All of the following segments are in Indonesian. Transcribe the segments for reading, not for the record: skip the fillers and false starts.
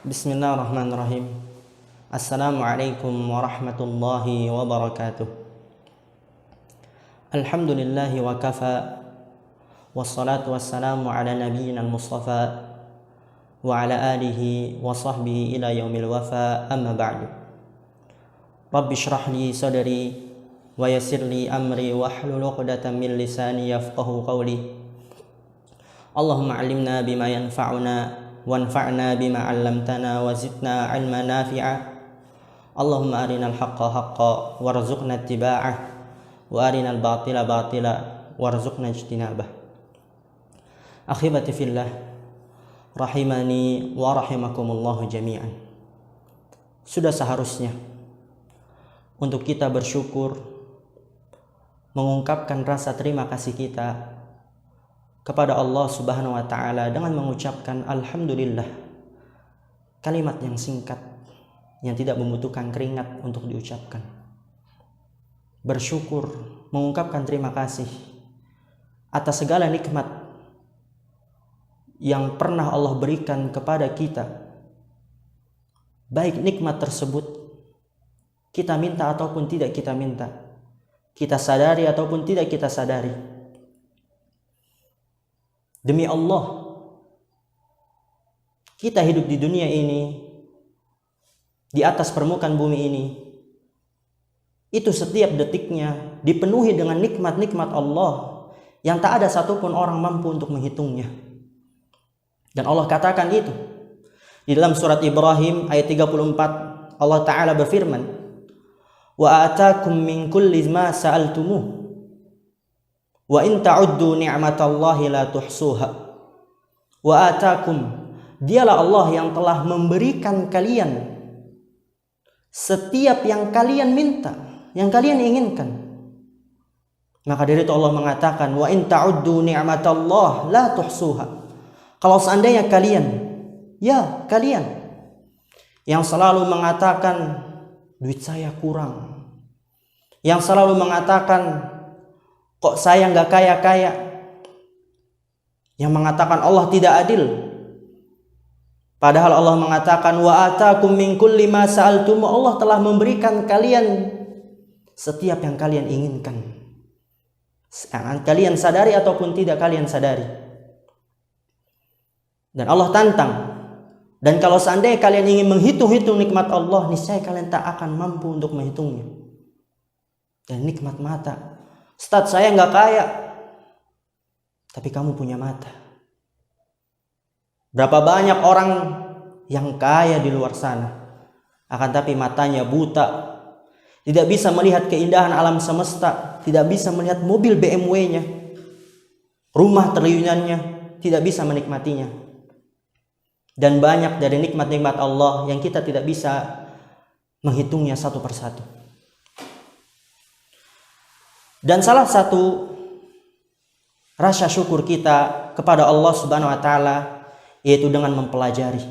Bismillahirrahmanirrahim. Assalamualaikum warahmatullahi wabarakatuh. Alhamdulillahi wa kafa. Wassalatu wassalamu ala nabiyyina al-mustafa wa ala alihi wa sahbihi ila yaumil wafa. Amma ba'du. Rabbi shrah li sadri wa yassir li amri wahlul 'uqdatam min lisani yafqahu qawli. Allahumma 'allimna bima yanfa'una wanfa'na bima 'allamtana wa zidna 'ilman nafi'a. Allahumma arinal haqqa haqqan warzuqna ittiba'ah wa arinal batila batila warzuqna ijtinabah. Akhibati fillah, rahimani wa rahimakumullah jami'an. Sudah seharusnya untuk kita bersyukur, mengungkapkan rasa terima kasih kita kepada Allah Subhanahu wa taala dengan mengucapkan alhamdulillah. Kalimat yang singkat yang tidak membutuhkan keringat untuk diucapkan. Bersyukur, mengungkapkan terima kasih atas segala nikmat yang pernah Allah berikan kepada kita. Baik nikmat tersebut kita minta ataupun tidak kita minta, kita sadari ataupun tidak kita sadari. Demi Allah, kita hidup di dunia ini, di atas permukaan bumi ini, itu setiap detiknya dipenuhi dengan nikmat-nikmat Allah yang tak ada satupun orang mampu untuk menghitungnya. Dan Allah katakan itu di dalam surat Ibrahim ayat 34. Allah Ta'ala berfirman, wa atakum min kulli ma sa'altumuh wa in ta'uddu ni'matallahi la tuhsuha. Wa atakum, dialah Allah yang telah memberikan kalian setiap yang kalian minta, yang kalian inginkan. Maka dari itu Allah mengatakan, wa in ta'uddu ni'matallahi la tuhsuha. Kalau seandainya kalian yang selalu mengatakan duit saya kurang, yang selalu mengatakan kok saya nggak kaya-kaya, yang mengatakan Allah tidak adil, padahal Allah mengatakan wa atakum min kulli ma sa'altum, Allah telah memberikan kalian setiap yang kalian inginkan, kalian sadari ataupun tidak kalian sadari. Dan Allah tantang, dan kalau seandainya kalian ingin menghitung-hitung nikmat Allah, niscaya kalian tak akan mampu untuk menghitungnya. Dan nikmat mata, Ustaz, saya nggak kaya, tapi kamu punya mata. Berapa banyak orang yang kaya di luar sana, akan tapi matanya buta, tidak bisa melihat keindahan alam semesta, tidak bisa melihat mobil BMW-nya, rumah triliunannya, tidak bisa menikmatinya. Dan banyak dari nikmat-nikmat Allah yang kita tidak bisa menghitungnya satu persatu. Dan salah satu rasa syukur kita kepada Allah Subhanahu wa taala yaitu dengan mempelajari,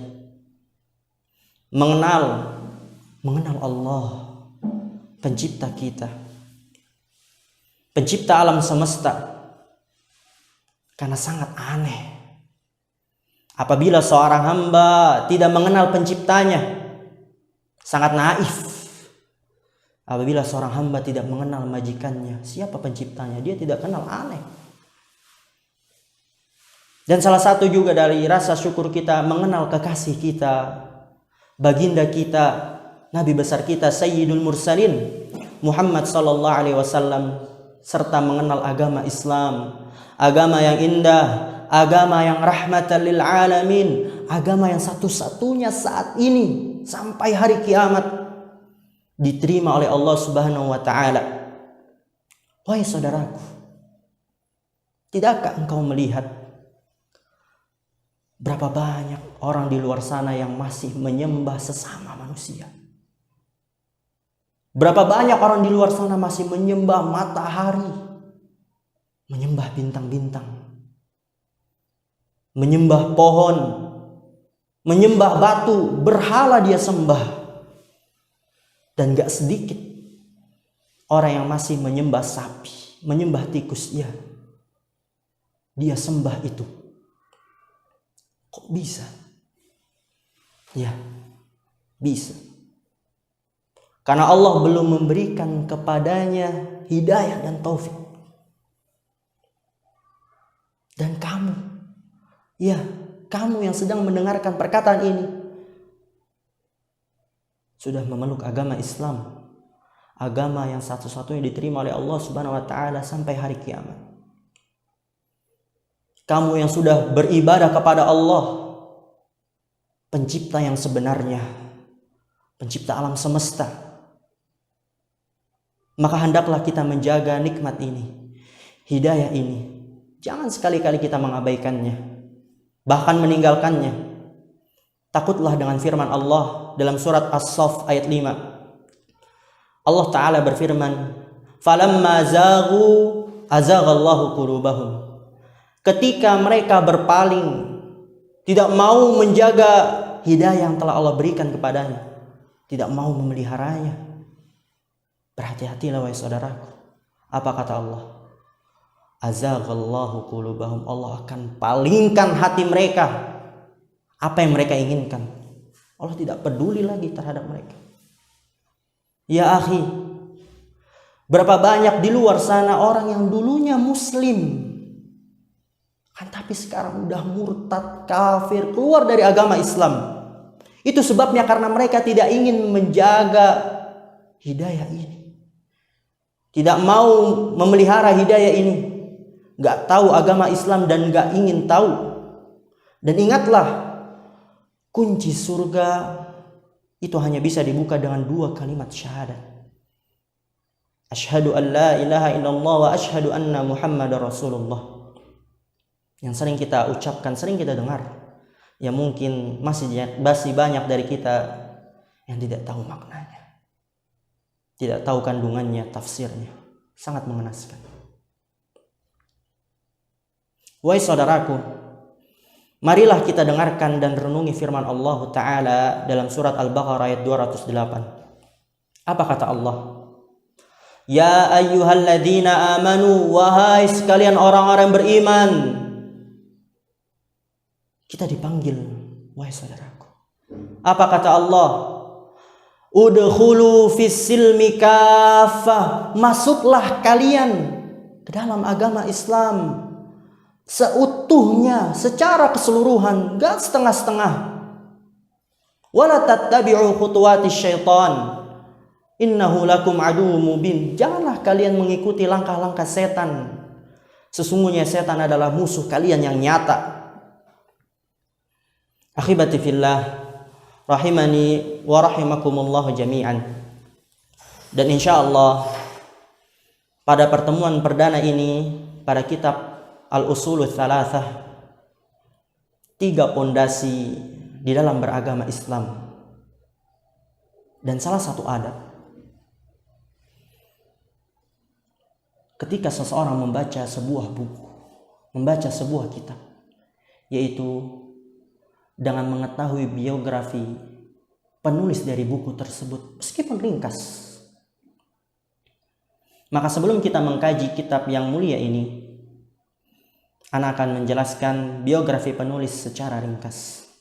mengenal Allah, pencipta kita, pencipta alam semesta. Karena sangat aneh apabila seorang hamba tidak mengenal penciptanya. Sangat naif apabila seorang hamba tidak mengenal majikannya, siapa penciptanya, dia tidak kenal. Aneh. Dan salah satu juga dari rasa syukur kita mengenal kekasih kita, baginda kita, nabi besar kita Sayyidul Mursalin Muhammad sallallahu alaihi wasallam, serta mengenal agama Islam, agama yang indah, agama yang rahmatan lil alamin, agama yang satu-satunya saat ini sampai hari kiamat diterima oleh Allah Subhanahu wa taala. Wahai saudaraku, tidakkah engkau melihat berapa banyak orang di luar sana yang masih menyembah sesama manusia? Berapa banyak orang di luar sana masih menyembah matahari, menyembah bintang-bintang, menyembah pohon, menyembah batu, berhala dia sembah. Dan gak sedikit orang yang masih menyembah sapi, menyembah tikus. Ya, dia sembah itu. Kok bisa? Ya, bisa. Karena Allah belum memberikan kepadanya hidayah dan taufik. Dan kamu, ya, kamu yang sedang mendengarkan perkataan ini sudah memeluk agama Islam, agama yang satu-satunya diterima oleh Allah Subhanahu wa taala sampai hari kiamat. Kamu yang sudah beribadah kepada Allah, pencipta yang sebenarnya, pencipta alam semesta. Maka hendaklah kita menjaga nikmat ini, hidayah ini. Jangan sekali-kali kita mengabaikannya, bahkan meninggalkannya. Takutlah dengan firman Allah dalam surat As-Saff ayat 5. Allah Ta'ala berfirman, "Falamma zaghu azaghallahu qulubahum." Ketika mereka berpaling, tidak mau menjaga hidayah yang telah Allah berikan kepadanya, tidak mau memeliharanya. Berhati-hatilah wahai saudaraku. Apa kata Allah? Azaghallahu qulubahum. Allah akan palingkan hati mereka. Apa yang mereka inginkan, Allah tidak peduli lagi terhadap mereka. Ya akhi, berapa banyak di luar sana orang yang dulunya muslim, kan tapi sekarang udah murtad, kafir, keluar dari agama Islam. Itu sebabnya karena mereka tidak ingin menjaga hidayah ini, tidak mau memelihara hidayah ini, gak tahu agama Islam dan gak ingin tahu. Dan ingatlah, kunci surga itu hanya bisa dibuka dengan 2 kalimat syahadat. Asyhadu an la ilaha illallah wa asyhadu anna Muhammadar Rasulullah. Yang sering kita ucapkan, sering kita dengar. Ya mungkin masih banyak dari kita yang tidak tahu maknanya, tidak tahu kandungannya, tafsirnya. Sangat mengenaskan. Wahai saudaraku, marilah kita dengarkan dan renungi firman Allah Ta'ala dalam surat Al-Baqarah ayat 208. Apa kata Allah? Ya ayyuhalladzina amanu, wahai sekalian orang-orang beriman. Kita dipanggil, wahai saudaraku. Apa kata Allah? Udkhulu fis-silmi kaffah. Masuklah kalian ke dalam agama Islam seutuhnya, secara keseluruhan, gak setengah-setengah. Wala tattabi'u khutuwatis syaitan, innahu lakum aduwwum mubin. Janganlah kalian mengikuti langkah-langkah setan. Sesungguhnya setan adalah musuh kalian yang nyata. Akhibati fillah, rahimani wa rahimakumullah jami'an. Dan insyaallah pada pertemuan perdana ini pada kitab Al-Usulul Thalathah, 3 pondasi di dalam beragama Islam. Dan salah satu adab, ketika seseorang membaca sebuah buku, membaca sebuah kitab, yaitu dengan mengetahui biografi penulis dari buku tersebut, meskipun ringkas. Maka sebelum kita mengkaji kitab yang mulia ini, Ana akan menjelaskan biografi penulis secara ringkas,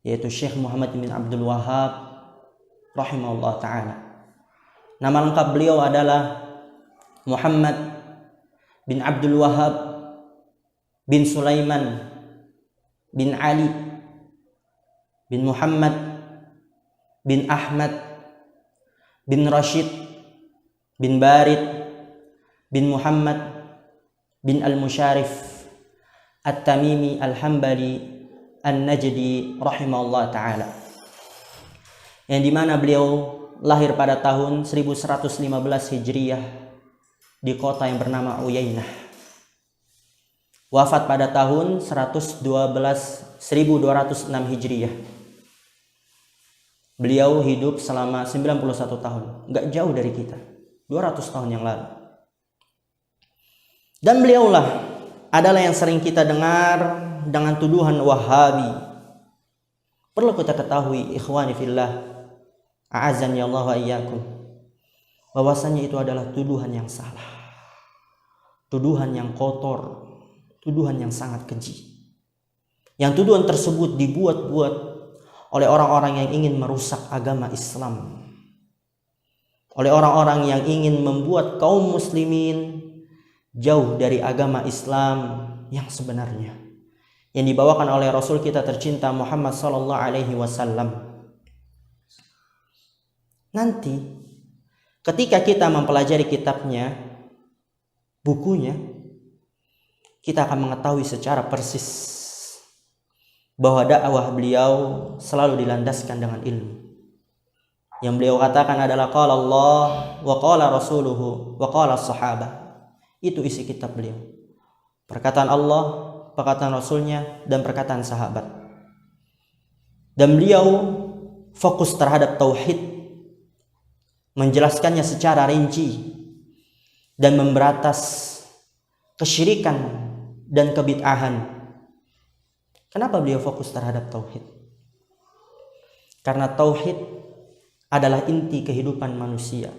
yaitu Syekh Muhammad bin Abdul Wahhab rahimahullah ta'ala. Nama lengkap beliau adalah Muhammad bin Abdul Wahhab bin Sulaiman bin Ali bin Muhammad bin Ahmad bin Rashid bin Barid bin Muhammad bin Al-Musharif At-Tamimi Al-Hambali An-Najdi rahimahullah ta'ala, yang dimana beliau lahir pada tahun 1115 Hijriyah di kota yang bernama Uyainah. Wafat pada tahun 1206 Hijriyah. Beliau hidup selama 91 tahun, nggak jauh dari kita, 200 tahun yang lalu. Dan beliaulah adalah yang sering kita dengar dengan tuduhan Wahabi. Perlu kita ketahui, ikhwani fillah, a'azzani Allah wa iyyakum, bahwasanya itu adalah tuduhan yang salah, tuduhan yang kotor, tuduhan yang sangat keji. Yang tuduhan tersebut dibuat-buat oleh orang-orang yang ingin merusak agama Islam, oleh orang-orang yang ingin membuat kaum muslimin jauh dari agama Islam yang sebenarnya, yang dibawakan oleh Rasul kita tercinta Muhammad sallallahu alaihi wasallam. Nanti ketika kita mempelajari kitabnya, bukunya, kita akan mengetahui secara persis bahwa dakwah beliau selalu dilandaskan dengan ilmu. Yang beliau katakan adalah qala Allah wa qala rasuluhu wa qala sahabah. Itu isi kitab beliau. Perkataan Allah, perkataan Rasulnya, dan perkataan sahabat. Dan beliau fokus terhadap tauhid, menjelaskannya secara rinci dan memberatas kesyirikan dan kebid'ahan. Kenapa beliau fokus terhadap tauhid? Karena tauhid adalah inti kehidupan manusia.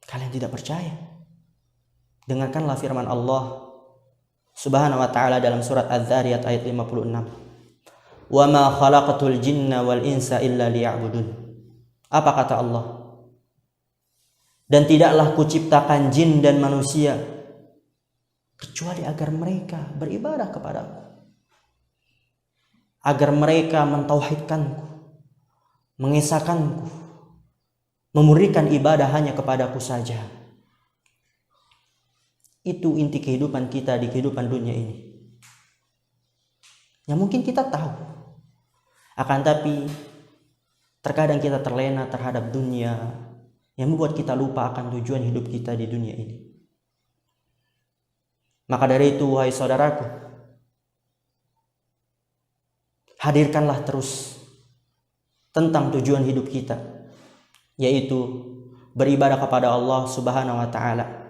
Kalian tidak percaya? Dengarkanlah firman Allah Subhanahu wa ta'ala dalam surat Az-Zariyat ayat 56. "Wa ma khalaqatul jinna wal insa illa liya'budun." Apa kata Allah? Dan tidaklah kuciptakan jin dan manusia kecuali agar mereka beribadah kepadaku, agar mereka mentauhidkanku, mengesahkanku, memberikan ibadah hanya kepadaku saja. Itu inti kehidupan kita di kehidupan dunia ini. Yang mungkin kita tahu, akan tapi terkadang kita terlena terhadap dunia yang membuat kita lupa akan tujuan hidup kita di dunia ini. Maka dari itu, wahai saudaraku, hadirkanlah terus tentang tujuan hidup kita, yaitu beribadah kepada Allah Subhanahu wa ta'ala.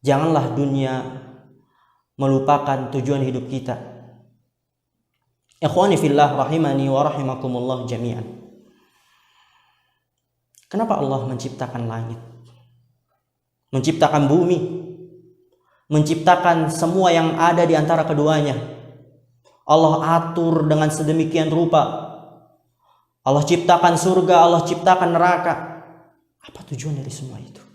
Janganlah dunia melupakan tujuan hidup kita. Ikhwani fillah rahimani wa rahimakumullah jami'an. Kenapa Allah menciptakan langit, menciptakan bumi, menciptakan semua yang ada di antara keduanya? Allah atur dengan sedemikian rupa. Allah ciptakan surga, Allah ciptakan neraka. Apa tujuan dari semua itu?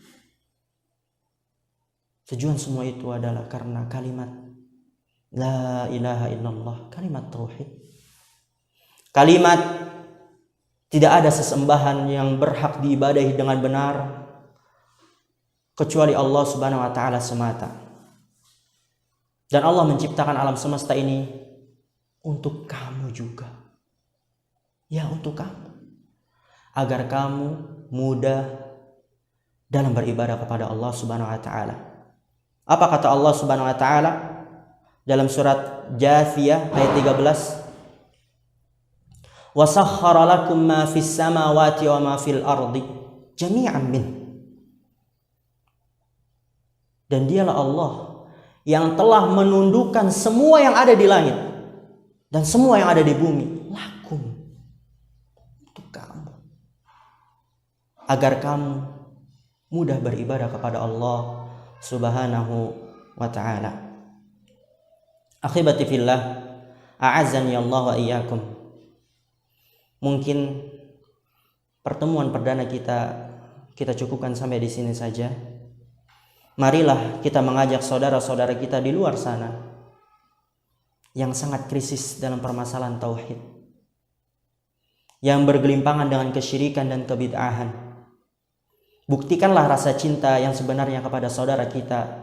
Tujuan semua itu adalah karena kalimat La ilaha illallah, kalimat tauhid. Kalimat tidak ada sesembahan yang berhak diibadahi dengan benar kecuali Allah Subhanahu wa ta'ala semata. Dan Allah menciptakan alam semesta ini untuk kamu juga. Ya, untuk kamu. Agar kamu mudah dalam beribadah kepada Allah Subhanahu wa ta'ala. Apa kata Allah Subhanahu wa ta'ala dalam surat Jathiyah ayat 13? Wa sakhkhara lakum ma fis samawati wa ma fil ardi jami'an min. Dan dialah Allah yang telah menundukkan semua yang ada di langit dan semua yang ada di bumi lakum, untuk kamu, agar kamu mudah beribadah kepada Allah Subhanahu wa ta'ala. Akhibati fillah, a'azzani Allah wa iyyakum. Mungkin pertemuan perdana kita cukupkan sampai di sini saja. Marilah kita mengajak saudara-saudara kita di luar sana yang sangat krisis dalam permasalahan tauhid, yang bergelimpangan dengan kesyirikan dan kebid'ahan. Buktikanlah rasa cinta yang sebenarnya kepada saudara kita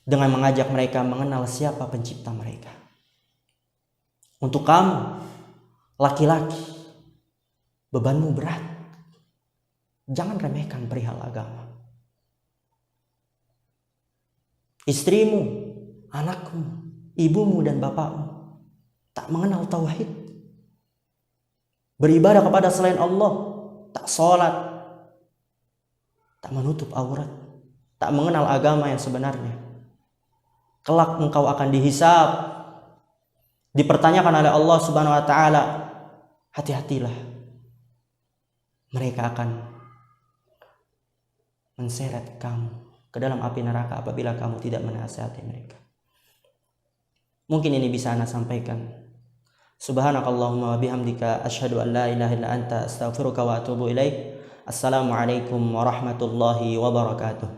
dengan mengajak mereka mengenal siapa pencipta mereka. Untuk kamu, laki-laki, bebanmu berat. Jangan remehkan perihal agama. Istrimu, anakmu, ibumu dan bapakmu tak mengenal tauhid, beribadah kepada selain Allah, tak sholat, tak menutup aurat, tak mengenal agama yang sebenarnya. Kelak engkau akan dihisab, dipertanyakan oleh Allah Subhanahu wa ta'ala. Hati-hatilah, mereka akan menseret kamu ke dalam api neraka apabila kamu tidak menasihati mereka. Mungkin ini bisa Anda sampaikan. Subhanakallahumma wa bihamdika asyhadu an la ilaha illa anta astaghfiruka wa atubu ilaik. Assalamualaikum warahmatullahi wabarakatuh.